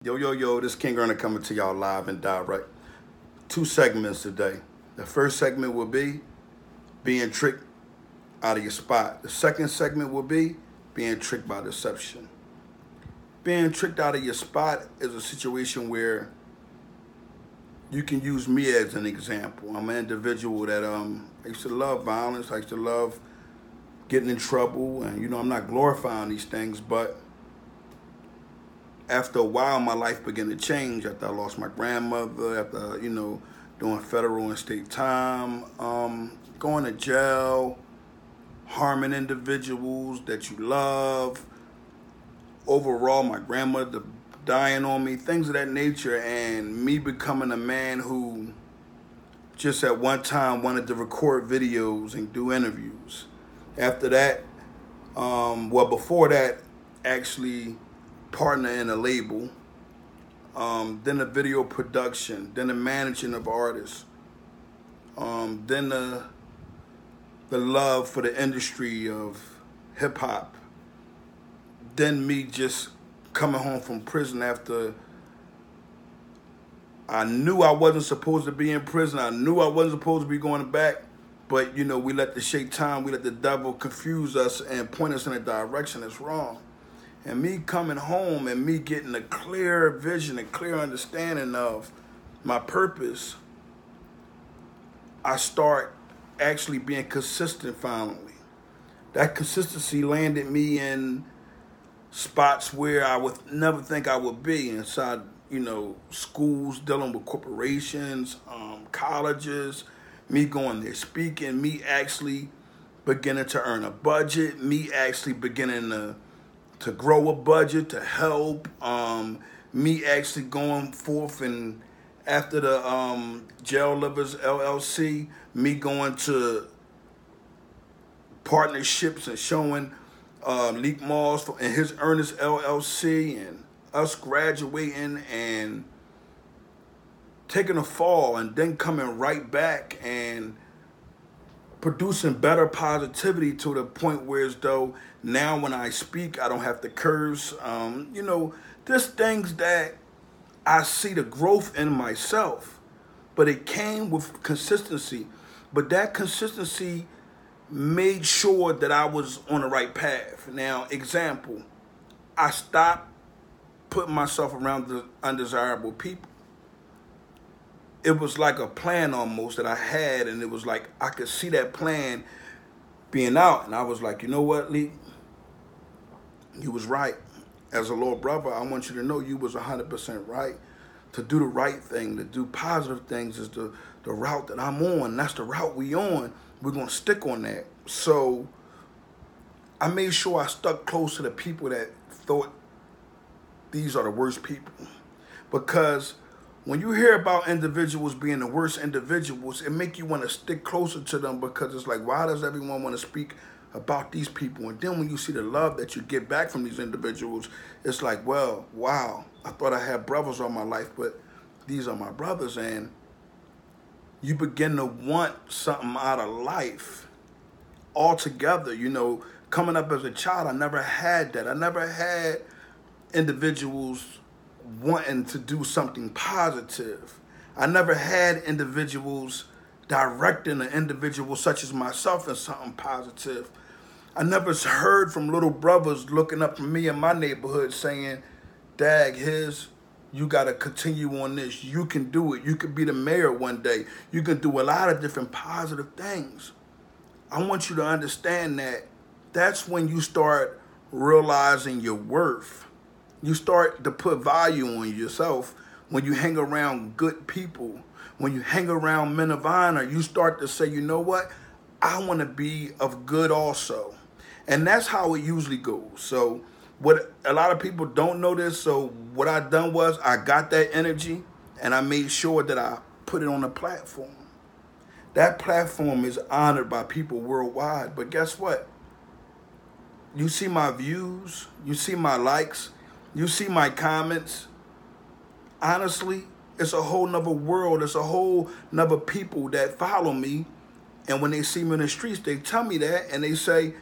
Yo, this Kingearner coming to y'all live and direct. Two segments today. The first segment will be being tricked out of your spot. The second segment will be being tricked by deception. Being tricked out of your spot is a situation where you can use me as an example. I'm an individual that I used to love violence. I used to love getting in trouble. And, I'm not glorifying these things, but after a while, my life began to change after I lost my grandmother, after, doing federal and state time, going to jail, harming individuals that you love. Overall, my grandmother dying on me, things of that nature, and me becoming a man who just at one time wanted to record videos and do interviews. After that, before that, actually partner in a label, then the video production, then the managing of artists, then the love for the industry of hip hop, then me just coming home from prison after I knew I wasn't supposed to be in prison. I knew I wasn't supposed to be going back, but we let the shaitan, we let the devil confuse us and point us in a direction that's wrong. And me coming home and me getting a clear vision, a clear understanding of my purpose, I start actually being consistent finally. That consistency landed me in spots where I would never think I would be, inside, schools, dealing with corporations, colleges, me going there speaking, me actually beginning to earn a budget, me actually beginning to grow a budget to help, me actually going forth and after the Jail Livers LLC, me going to partnerships and showing Leak Malls and his Ernest LLC, and us graduating and taking a fall and then coming right back and producing better positivity to the point where as though now when I speak, I don't have to curse. There's things that I see the growth in myself, but it came with consistency. But that consistency made sure that I was on the right path. Now, example, I stopped putting myself around the undesirable people. It was like a plan almost that I had, and it was like I could see that plan being out, and I was like, you know what, Lee? You was right. As a little brother, I want you to know you was 100% right. To do the right thing, to do positive things is the route that I'm on. That's the route we on. We're going to stick on that. So I made sure I stuck close to the people that thought these are the worst people. Because when you hear about individuals being the worst individuals, it make you want to stick closer to them, because it's like, why does everyone want to speak about these people? And then when you see the love that you get back from these individuals, it's like, well, wow, I thought I had brothers all my life, but these are my brothers. And you begin to want something out of life altogether. Coming up as a child, I never had that. I never had individuals wanting to do something positive. I never had individuals directing an individual such as myself in something positive. I never heard from little brothers looking up from me in my neighborhood saying, Dag, you got to continue on this. You can do it. You could be the mayor one day. You can do a lot of different positive things. I want you to understand that that's when you start realizing your worth. You start to put value on yourself when you hang around good people. When you hang around men of honor, you start to say, you know what? I want to be of good also. And that's how it usually goes. So what a lot of people don't know this. So what I done was I got that energy and I made sure that I put it on a platform. That platform is honored by people worldwide. But guess what? You see my views, you see my likes, you see my comments. Honestly, it's a whole nother world. It's a whole nother people that follow me. And when they see me in the streets, they tell me that. And they say,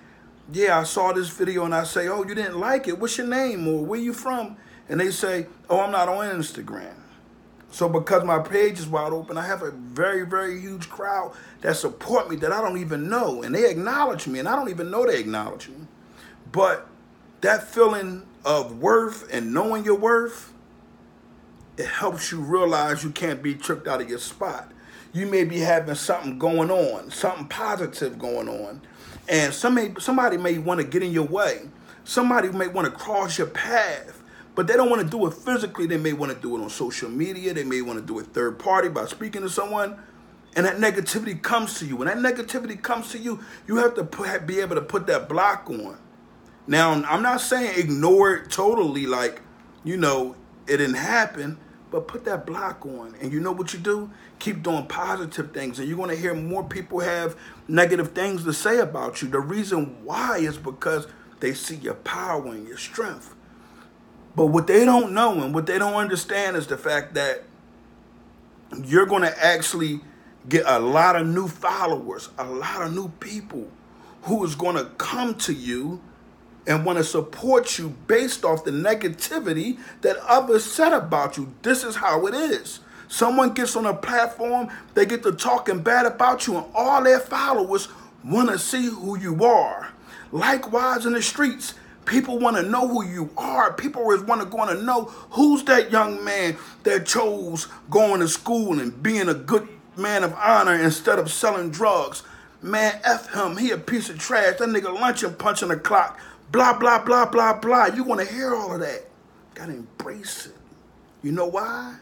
yeah, I saw this video. And I say, oh, you didn't like it. What's your name? Or where you from? and they say, oh, I'm not on Instagram. So because my page is wide open, I have a very, very huge crowd that support me that I don't even know. And they acknowledge me, and I don't even know they acknowledge me. But that feeling of worth and knowing your worth, it helps you realize you can't be tricked out of your spot. You may be having something going on, something positive going on, and somebody may want to get in your way. Somebody may want to cross your path. But they don't want to do it physically. They may want to do it on social media. They may want to do it third party by speaking to someone. And that negativity comes to you. When that negativity comes to you, you have to be able to put that block on. Now, I'm not saying ignore it totally like, it didn't happen. But put that block on. And you know what you do? Keep doing positive things. And you're going to hear more people have negative things to say about you. The reason why is because they see your power and your strength. But what they don't know and what they don't understand is the fact that you're going to actually get a lot of new followers, a lot of new people who is going to come to you and want to support you based off the negativity that others said about you. This is how it is. Someone gets on a platform, they get to talking bad about you, and all their followers want to see who you are. Likewise in the streets. People want to know who you are. People always want to know who's that young man that chose going to school and being a good man of honor instead of selling drugs. Man, F him. He a piece of trash. That nigga lunching, punching the clock. Blah, blah, blah, blah, blah. You want to hear all of that. Got to embrace it. You know why?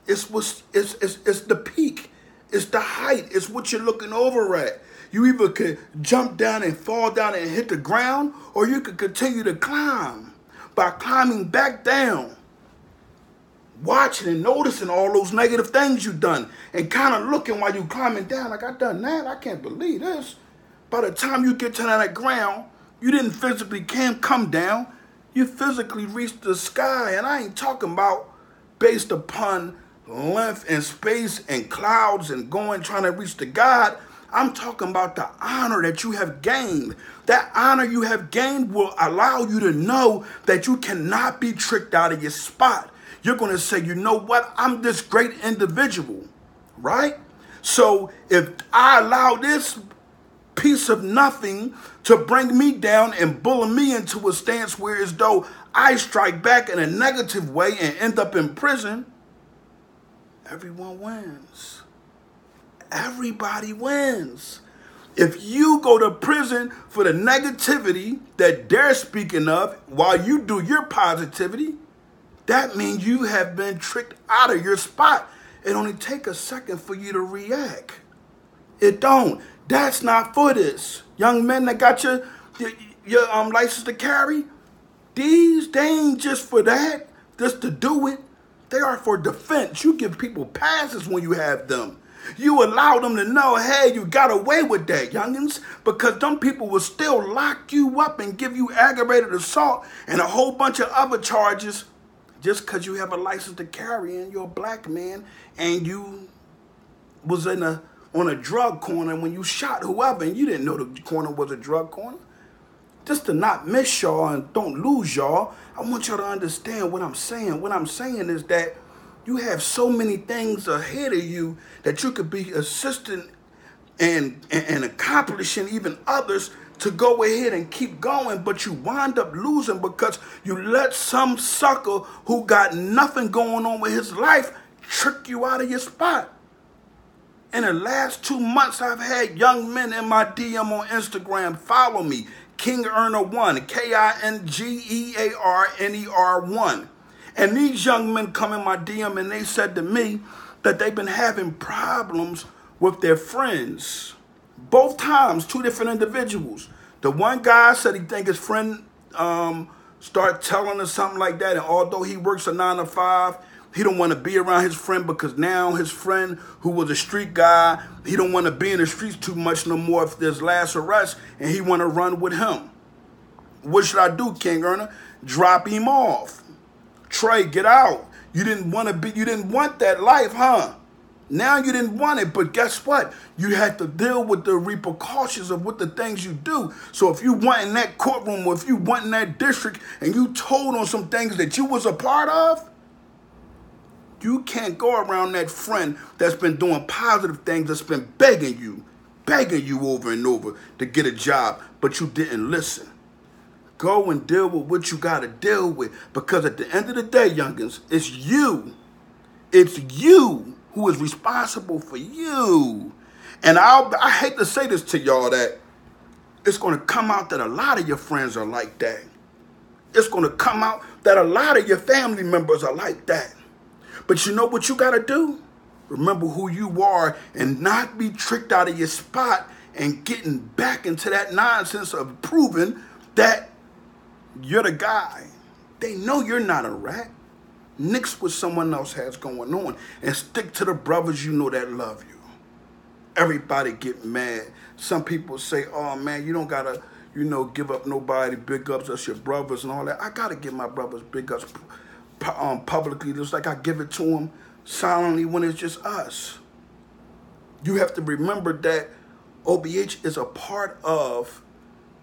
It's the peak. It's the height. It's what you're looking over at. You either could jump down and fall down and hit the ground, or you could continue to climb by climbing back down, watching and noticing all those negative things you've done, and kind of looking while you're climbing down, like, I done that, I can't believe this. By the time you get to that ground, you didn't physically come down, you physically reached the sky. And I ain't talking about based upon length and space and clouds and trying to reach the God. I'm talking about the honor that you have gained. That honor you have gained will allow you to know that you cannot be tricked out of your spot. You're going to say, you know what? I'm this great individual, right? So if I allow this piece of nothing to bring me down and bully me into a stance where as though I strike back in a negative way and end up in prison, everyone wins. Everybody wins. If you go to prison for the negativity that they're speaking of while you do your positivity, that means you have been tricked out of your spot. It only takes a second for you to react. It don't. That's not for this. Young men that got your license to carry, they ain't just for that, just to do it. They are for defense. You give people passes when you have them. You allow them to know, hey, you got away with that, youngins, because them people will still lock you up and give you aggravated assault and a whole bunch of other charges just because you have a license to carry and you're a black man and you was on a drug corner when you shot whoever and you didn't know the corner was a drug corner. Just to not miss y'all and don't lose y'all, I want y'all to understand what I'm saying. What I'm saying is that you have so many things ahead of you that you could be assisting and accomplishing even others to go ahead and keep going, but you wind up losing because you let some sucker who got nothing going on with his life trick you out of your spot. In the last 2 months, I've had young men in my DM on Instagram follow me, Kingearner1, Kingearner1. And these young men come in my DM and they said to me that they've been having problems with their friends. Both times, two different individuals. The one guy said he think his friend start telling him something like that. And although he works a 9 to 5, he don't want to be around his friend because now his friend, who was a street guy, he don't want to be in the streets too much no more if there's last arrest, and he want to run with him. What should I do, Kingearner? Drop him off. Trey, get out. You didn't want that life, huh? Now you didn't want it, but guess what? You had to deal with the repercussions of what the things you do. So if you went in that courtroom or if you went in that district and you told on some things that you was a part of, you can't go around that friend that's been doing positive things, that's been begging you over and over to get a job, but you didn't listen. Go and deal with what you got to deal with, because at the end of the day, youngins, it's you. It's you who is responsible for you. And I hate to say this to y'all, that it's going to come out that a lot of your friends are like that. It's going to come out that a lot of your family members are like that. But you know what you got to do? Remember who you are and not be tricked out of your spot and getting back into that nonsense of proving that you're the guy. They know you're not a rat. Nix what someone else has going on and stick to the brothers you know that love you. Everybody get mad. Some people say, oh man, you don't gotta, give up nobody, big ups, us your brothers and all that. I gotta give my brothers big ups publicly, just like I give it to them silently when it's just us. You have to remember that OBH is a part of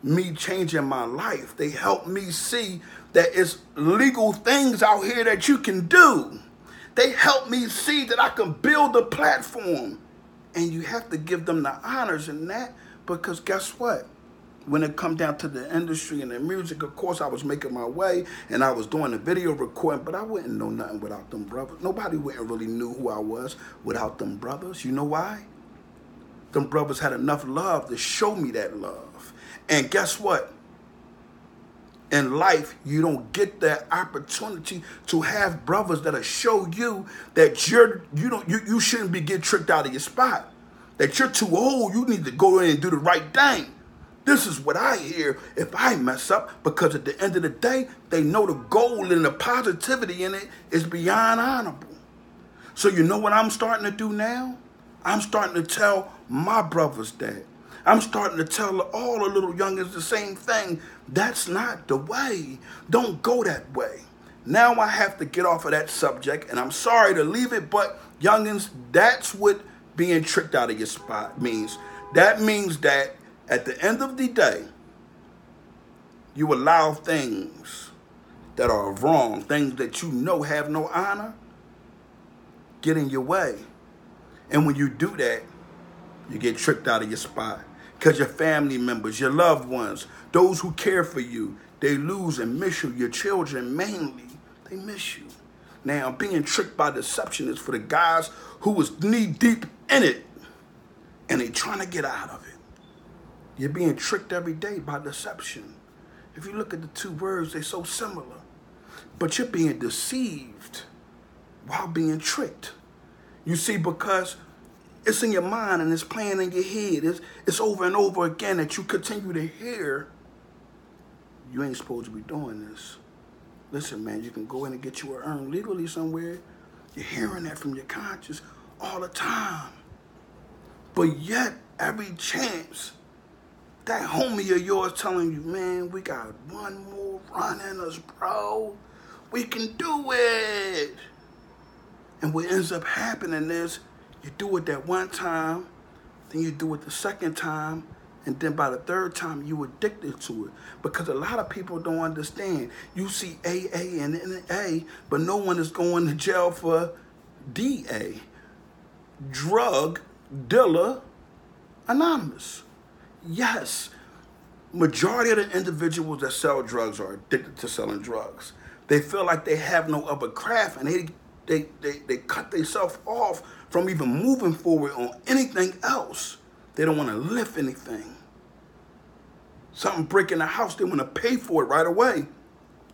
me changing my life. They help me see that it's legal things out here that you can do. They help me see that I can build a platform. And you have to give them the honors in that, because guess what? When it come down to the industry and the music, of course, I was making my way and I was doing the video recording, but I wouldn't know nothing without them brothers. Nobody wouldn't really knew who I was without them brothers. You know why? Them brothers had enough love to show me that love. And guess what? In life, you don't get that opportunity to have brothers that'll show you that you shouldn't be getting tricked out of your spot. That you're too old, you need to go in and do the right thing. This is what I hear if I mess up, because at the end of the day, they know the goal and the positivity in it is beyond honorable. So you know what I'm starting to do now? I'm starting to tell my brothers that. I'm starting to tell all the little youngins the same thing. That's not the way. Don't go that way. Now I have to get off of that subject, and I'm sorry to leave it, but youngins, that's what being tricked out of your spot means. That means that at the end of the day, you allow things that are wrong, things that you know have no honor, get in your way. And when you do that, you get tricked out of your spot. Because your family members, your loved ones, those who care for you, they lose and miss you. Your children mainly, they miss you. Now, being tricked by deception is for the guys who was knee deep in it and they trying to get out of it. You're being tricked every day by deception. If you look at the two words, they're so similar. But you're being deceived while being tricked. You see, because it's in your mind and it's playing in your head. It's over and over again that you continue to hear. You ain't supposed to be doing this. Listen, man, you can go in and get you earned legally somewhere. You're hearing that from your conscience all the time. But yet, every chance, that homie of yours telling you, man, we got one more run in us, bro. We can do it. And what ends up happening is, you do it that one time, then you do it the second time, and then by the third time, you addicted to it. Because a lot of people don't understand. You see AA and NA, but no one is going to jail for DA. Drug Dealer Anonymous. Yes, majority of the individuals that sell drugs are addicted to selling drugs. They feel like they have no other craft, and they cut themselves off from even moving forward on anything else. They don't want to lift anything. Something break in the house, they want to pay for it right away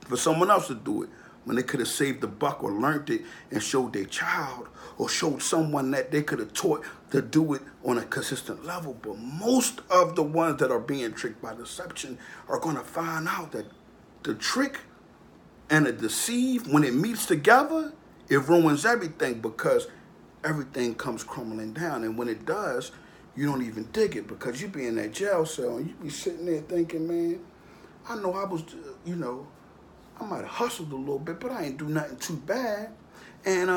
for someone else to do it, when they could have saved a buck or learned it and showed their child or showed someone that they could have taught to do it on a consistent level. But most of the ones that are being tricked by deception are going to find out that the trick and the deceive, when it meets together, it ruins everything, because everything comes crumbling down. And when it does, you don't even dig it, because you be in that jail cell and you be sitting there thinking, man, I know I was, I might have hustled a little bit, but I ain't do nothing too bad. And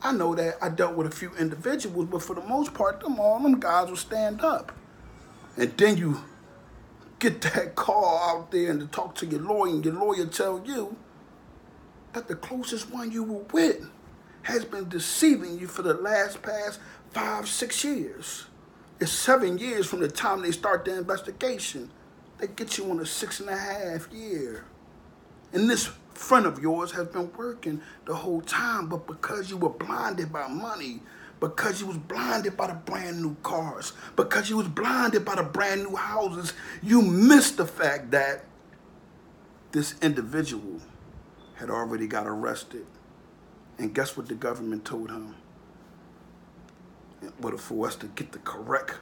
I know that I dealt with a few individuals, but for the most part, all them guys will stand up. And then you get that call out there and to talk to your lawyer, and your lawyer tell you that the closest one you were with has been deceiving you for the past 5-6 years. It's 7 years from the time they start the investigation. They get you on a 6.5 year. And this friend of yours has been working the whole time, but because you were blinded by money, because you was blinded by the brand new cars, because you was blinded by the brand new houses, you missed the fact that this individual had already got arrested. And guess what the government told him? But for us to get the correct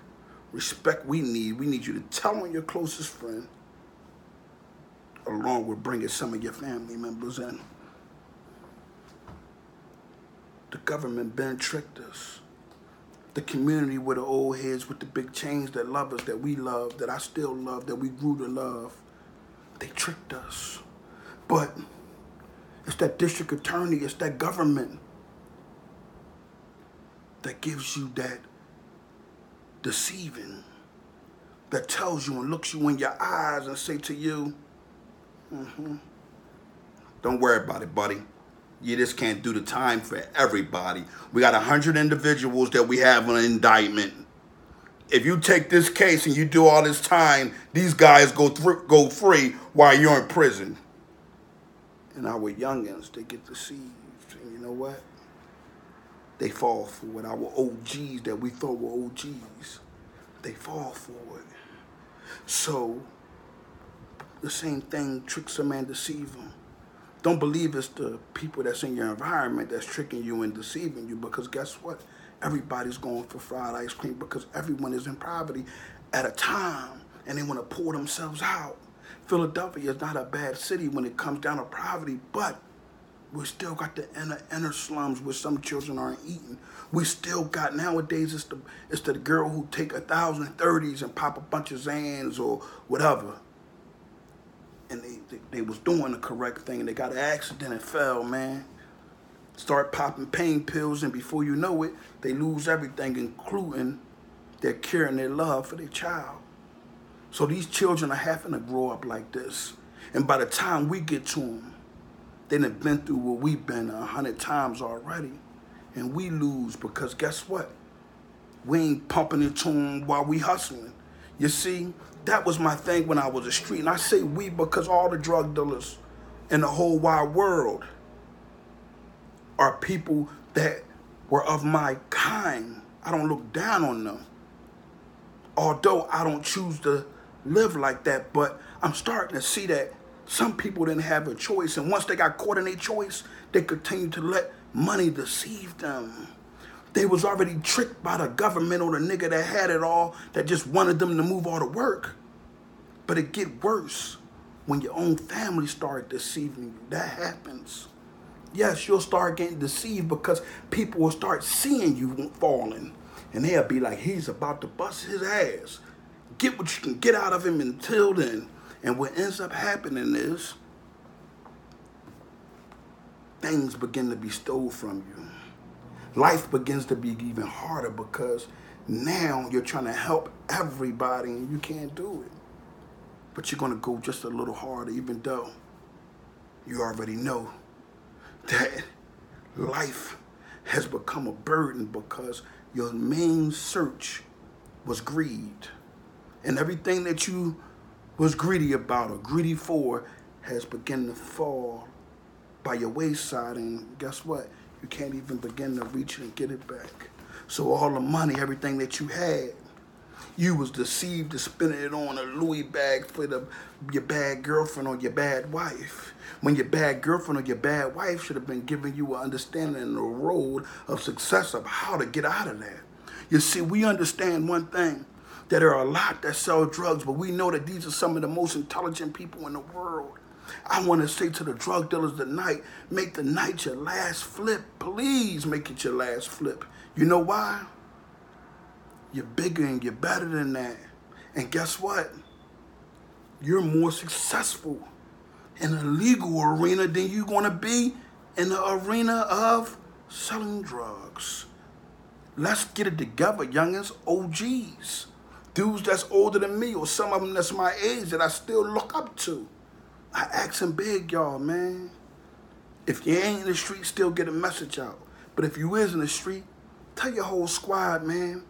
respect we need you to tell on your closest friend, along with bringing some of your family members in. The government been tricked us. The community with the old heads with the big chains that love us, that we love, that I still love, that we grew to love, they tricked us. But it's that district attorney, it's that government that gives you that deceiving, that tells you and looks you in your eyes and say to you, don't worry about it, buddy. You just can't do the time for everybody. We got 100 individuals that we have on an indictment. If you take this case and you do all this time, these guys go free while you're in prison. And our youngins, they get deceived. And you know what? They fall for it. Our OGs that we thought were OGs, they fall for it. So the same thing tricks a man, deceive him. Don't believe it's the people that's in your environment that's tricking you and deceiving you, because guess what? Everybody's going for fried ice cream because everyone is in poverty at a time and they want to pour themselves out. Philadelphia is not a bad city when it comes down to poverty, but we still got the inner slums where some children aren't eating. We still got, nowadays, it's the girl who take 1,030s and pop a bunch of Zans or whatever. And they was doing the correct thing, and they got an accident and fell, man. Start popping pain pills, and before you know it, they lose everything, including their care and their love for their child. So these children are having to grow up like this. And by the time we get to them, they done been through what we've been 100 times already. And we lose because guess what? We ain't pumping into them while we hustling. You see, that was my thing when I was a street. And I say we because all the drug dealers in the whole wide world are people that were of my kind. I don't look down on them. Although I don't choose to live like that, but I'm starting to see that some people didn't have a choice. And once they got caught in their choice, they continued to let money deceive them. They was already tricked by the government or the nigga that had it all, that just wanted them to move all the work. But it get worse when your own family start deceiving you. That happens. Yes, you'll start getting deceived because people will start seeing you falling. And they'll be like, he's about to bust his ass. Get what you can get out of him until then. And what ends up happening is things begin to be stolen from you. Life begins to be even harder because now you're trying to help everybody and you can't do it. But you're going to go just a little harder, even though you already know that life has become a burden because your main search was greed. And everything that you was greedy about or greedy for has begun to fall by your wayside. And guess what? You can't even begin to reach it and get it back. So all the money, everything that you had, you was deceived to spending it on a Louis bag for your bad girlfriend or your bad wife. When your bad girlfriend or your bad wife should have been giving you an understanding and a road of success of how to get out of that. You see, we understand one thing, that there are a lot that sell drugs, but we know that these are some of the most intelligent people in the world. I want to say to the drug dealers tonight, make the night your last flip. Please make it your last flip. You know why? You're bigger and you're better than that. And guess what? You're more successful in the legal arena than you're going to be in the arena of selling drugs. Let's get it together, youngins, OGs. Dudes that's older than me, or some of them that's my age that I still look up to. I ask them big, y'all, man. If you ain't in the street, still get a message out. But if you is in the street, tell your whole squad, man.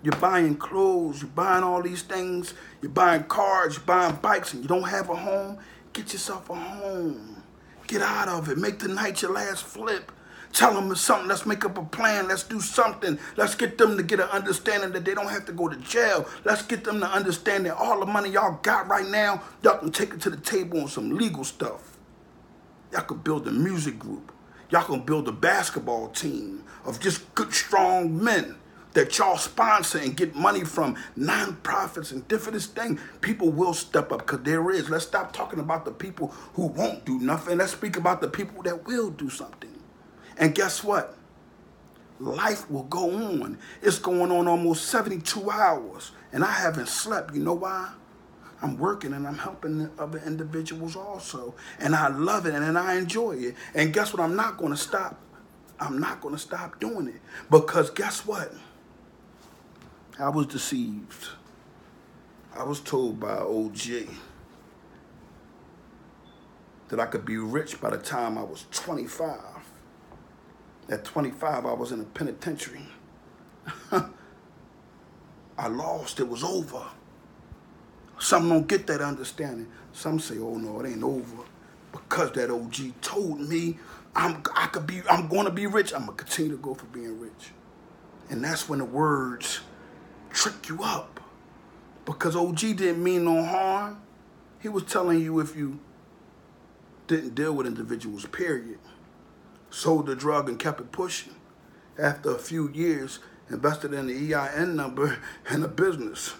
You're buying clothes, you're buying all these things, you're buying cars, you're buying bikes, and you don't have a home, get yourself a home. Get out of it. Make the night your last flip. Tell them it's something. Let's make up a plan. Let's do something. Let's get them to get an understanding that they don't have to go to jail. Let's get them to understand that all the money y'all got right now, y'all can take it to the table on some legal stuff. Y'all can build a music group. Y'all can build a basketball team of just good, strong men that y'all sponsor and get money from nonprofits and different things. People will step up because there is. Let's stop talking about the people who won't do nothing. Let's speak about the people that will do something. And guess what? Life will go on. It's going on almost 72 hours. And I haven't slept. You know why? I'm working and I'm helping other individuals also. And I love it and I enjoy it. And guess what? I'm not going to stop. I'm not going to stop doing it. Because guess what? I was deceived. I was told by OG that I could be rich by the time I was 25. At 25, I was in a penitentiary. I lost. It was over. Some don't get that understanding. Some say, oh, no, it ain't over. Because that OG told me I'm going to be rich. I'm going to continue to go for being rich. And that's when the words trick you up. Because OG didn't mean no harm. He was telling you if you didn't deal with individuals, period. Sold the drug and kept it pushing. After a few years, invested in the EIN number and a business.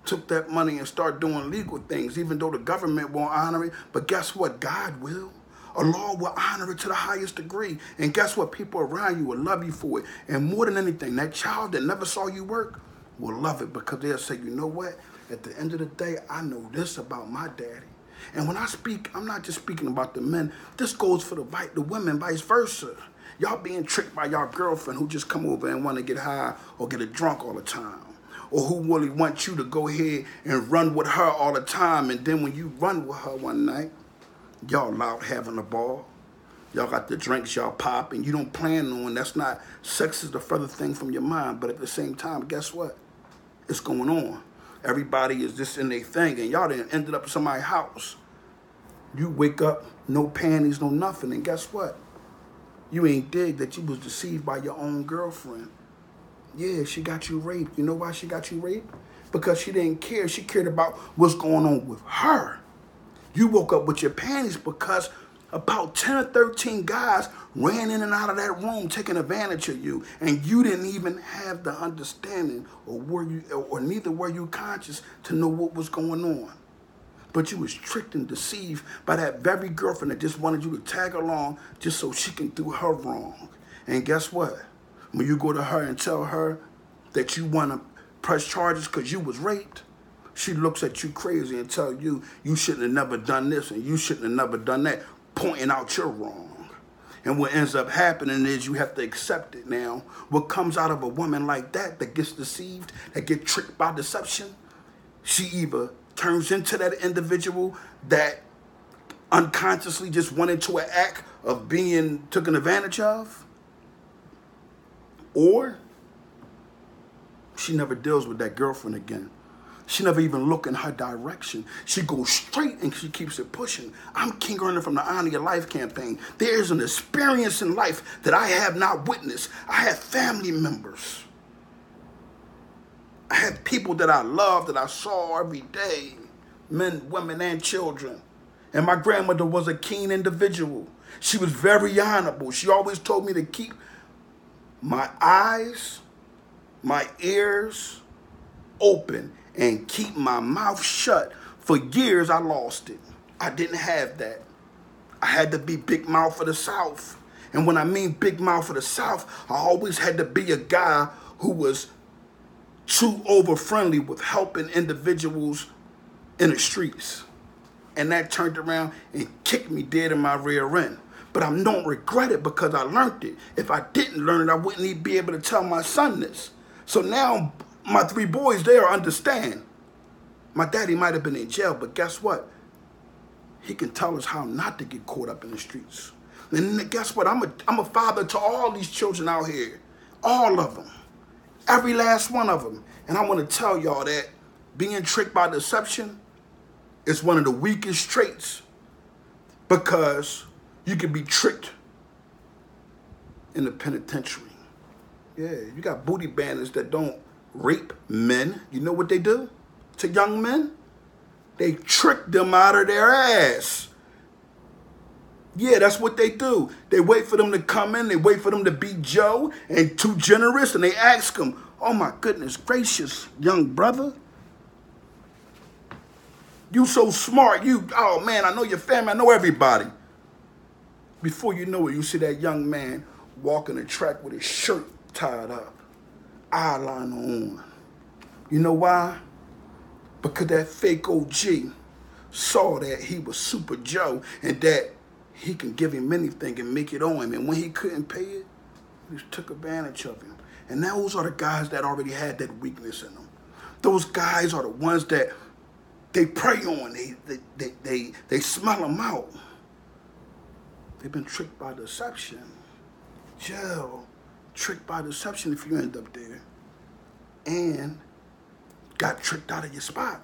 Took that money and started doing legal things, even though the government won't honor it. But guess what? God will. Allah will honor it to the highest degree. And guess what? People around you will love you for it. And more than anything, that child that never saw you work will love it because they'll say, you know what? At the end of the day, I know this about my daddy. And when I speak, I'm not just speaking about the men. This goes for the women, vice versa. Y'all being tricked by y'all girlfriend who just come over and want to get high or get a drunk all the time. Or who really want you to go ahead and run with her all the time. And then when you run with her one night, y'all out having a ball. Y'all got the drinks, y'all pop, and you don't plan on. That's not, sex is the further thing from your mind. But at the same time, guess what? It's going on. Everybody is just in their thing, and y'all done ended up in somebody's house. You wake up, no panties, no nothing, and guess what? You ain't dig that you was deceived by your own girlfriend. Yeah, she got you raped. You know why she got you raped? Because she didn't care. She cared about what's going on with her. You woke up with your panties because about 10 or 13 guys ran in and out of that room taking advantage of you, and you didn't even have the understanding, or neither were you conscious to know what was going on. But you was tricked and deceived by that very girlfriend that just wanted you to tag along just so she can do her wrong. And guess what? When you go to her and tell her that you want to press charges because you was raped, she looks at you crazy and tell you, you shouldn't have never done this and you shouldn't have never done that, pointing out you're wrong. And what ends up happening is you have to accept it now. What comes out of a woman like that gets deceived, that gets tricked by deception, she either turns into that individual that unconsciously just went into an act of being taken advantage of, or she never deals with that girlfriend again. She never even look in her direction. She goes straight and she keeps it pushing. I'm Kingearner from the Honor Your Life campaign. There's an experience in life that I have not witnessed. I have family members. I have people that I love, that I saw every day. Men, women, and children. And my grandmother was a keen individual. She was very honorable. She always told me to keep my eyes, my ears open, and keep my mouth shut. For years, I lost it. I didn't have that. I had to be big mouth for the South. And when I mean big mouth for the South, I always had to be a guy who was too over friendly with helping individuals in the streets. And that turned around and kicked me dead in my rear end. but I don't regret it because I learned it. If I didn't learn it, I wouldn't even be able to tell my son this. So now my 3 boys there understand. My daddy might have been in jail, but guess what? He can tell us how not to get caught up in the streets. And guess what? I'm a father to all these children out here. All of them. Every last one of them. And I want to tell y'all that being tricked by deception is one of the weakest traits, because you can be tricked in the penitentiary. Yeah, you got booty bandits that don't rape men. You know what they do to young men? They trick them out of their ass. Yeah, that's what they do. They wait for them to come in. They wait for them to be Joe and too generous. And they ask them, oh my goodness gracious, young brother. You so smart. Oh man, I know your family. I know everybody. Before you know it, you see that young man walking the track with his shirt tied up, eyeliner on. You know why? Because that fake OG saw that he was Super Joe and that he can give him anything and make it on him. And when he couldn't pay it, he just took advantage of him. And those are the guys that already had that weakness in them. Those guys are the ones that they prey on. They smell them out. They've been tricked by deception. Jail, tricked by deception if you end up there. And got tricked out of your spot.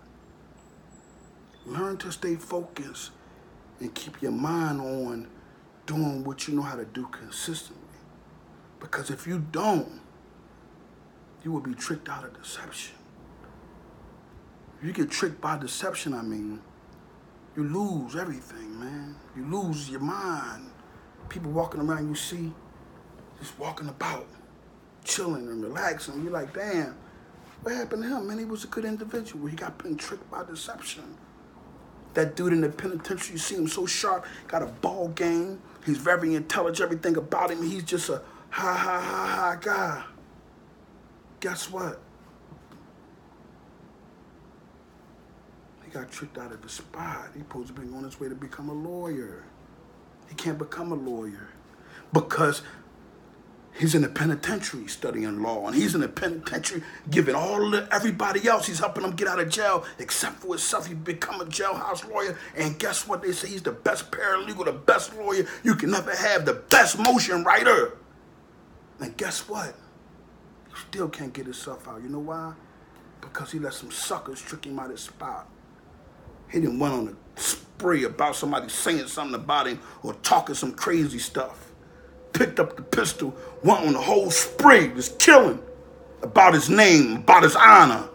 Learn to stay focused and keep your mind on doing what you know how to do consistently. Because if you don't, you will be tricked out of deception. If you get tricked by deception, I mean, you lose everything, man. You lose your mind. People walking around you see, just walking about, chilling and relaxing. You're like, damn, what happened to him, man? He was a good individual. He got been tricked by deception. That dude in the penitentiary, you see him so sharp, got a ball game. He's very intelligent, everything about him. He's just a ha guy. Guess what? He got tricked out of the spot. He's supposed to be on his way to become a lawyer. He can't become a lawyer because he's in the penitentiary studying law, and he's in the penitentiary giving everybody else. He's helping them get out of jail, except for himself. He become a jailhouse lawyer, and guess what? They say he's the best paralegal, the best lawyer you can ever have, the best motion writer. And guess what? He still can't get himself out. You know why? Because he let some suckers trick him out of his spot. He didn't went on a spree about somebody saying something about him or talking some crazy stuff. Picked up the pistol, went on the whole spree, just killing about his name, about his honor.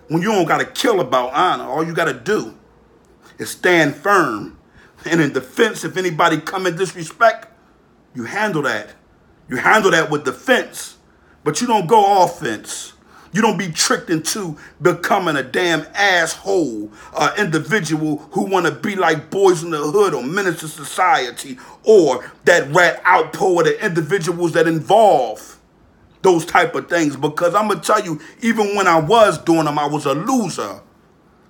When you don't got to kill about honor, all you got to do is stand firm. And in defense, if anybody come in disrespect, you handle that. You handle that with defense, but you don't go offense. You don't be tricked into becoming a damn asshole, individual who want to be like Boys in the Hood or Menace to Society or that rat outpour of the individuals that involve those type of things. Because I'm going to tell you, even when I was doing them, I was a loser.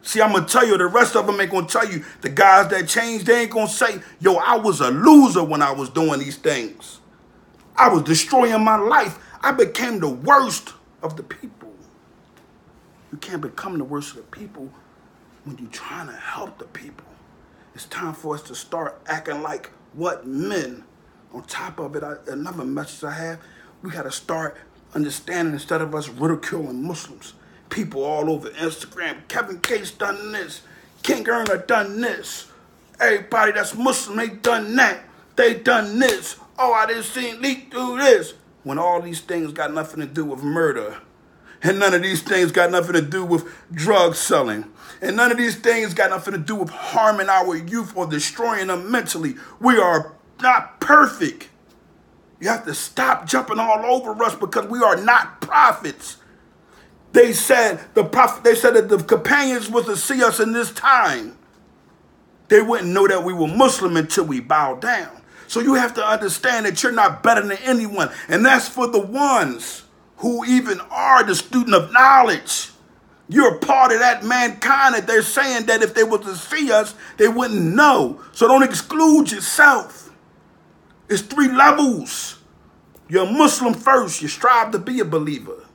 See, I'm going to tell you, the rest of them ain't going to tell you. The guys that changed, they ain't going to say, yo, I was a loser when I was doing these things. I was destroying my life. I became the worst of the people. You can't become the worst of the people when you're trying to help the people. It's time for us to start acting like what men. On top of it, another message I have, we got to start understanding instead of us ridiculing Muslims. People all over Instagram, Kevin Case done this, Kingearner done this. Everybody that's Muslim, they done that. They done this. Oh, I didn't see Leak do this. When all these things got nothing to do with murder. And none of these things got nothing to do with drug selling. And none of these things got nothing to do with harming our youth or destroying them mentally. We are not perfect. You have to stop jumping all over us because we are not prophets. They said that the companions were to see us in this time. They wouldn't know that we were Muslim until we bowed down. So you have to understand that you're not better than anyone. And that's for the ones who even are the student of knowledge. You're part of that mankind that they're saying that if they were to see us, they wouldn't know. So don't exclude yourself. It's 3 levels. You're a Muslim first. You strive to be a believer.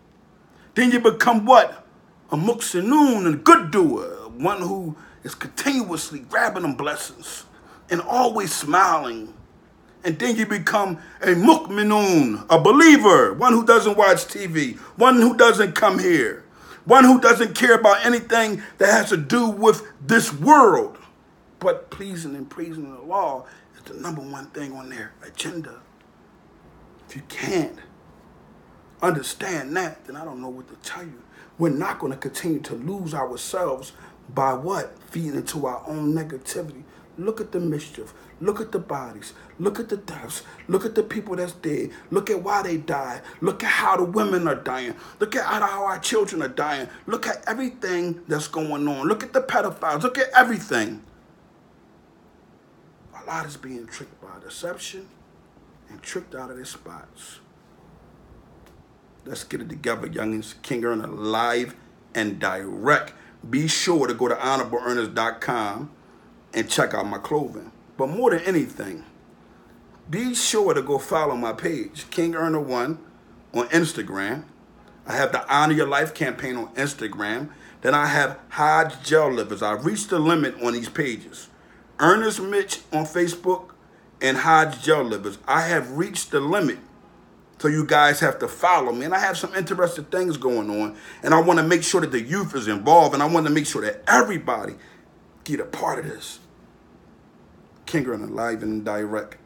Then you become what? A muqsinoon, a good doer. One who is continuously grabbing them blessings and always smiling. And then you become a mu'minun, a believer, one who doesn't watch TV, one who doesn't come here, one who doesn't care about anything that has to do with this world. But pleasing and praising the law is the number one thing on their agenda. If you can't understand that, then I don't know what to tell you. We're not going to continue to lose ourselves by what? Feeding into our own negativity. Look at the mischief. Look at the bodies. Look at the deaths. Look at the people that's dead. Look at why they died. Look at how the women are dying. Look at how our children are dying. Look at everything that's going on. Look at the pedophiles. Look at everything. A lot is being tricked by deception and tricked out of their spots. Let's get it together, youngins. Kingearner live and direct. Be sure to go to honorableearners.com and check out my clothing. But more than anything, be sure to go follow my page, Kingearner1 on Instagram. I have the Honor Your Life campaign on Instagram. Then I have Hajj Gel Livers. I've reached the limit on these pages. Ernest Mitch on Facebook and Hajj Gel Livers. I have reached the limit. So you guys have to follow me. And I have some interesting things going on. And I want to make sure that the youth is involved. And I want to make sure that everybody get a part of this. Kingearner live and direct.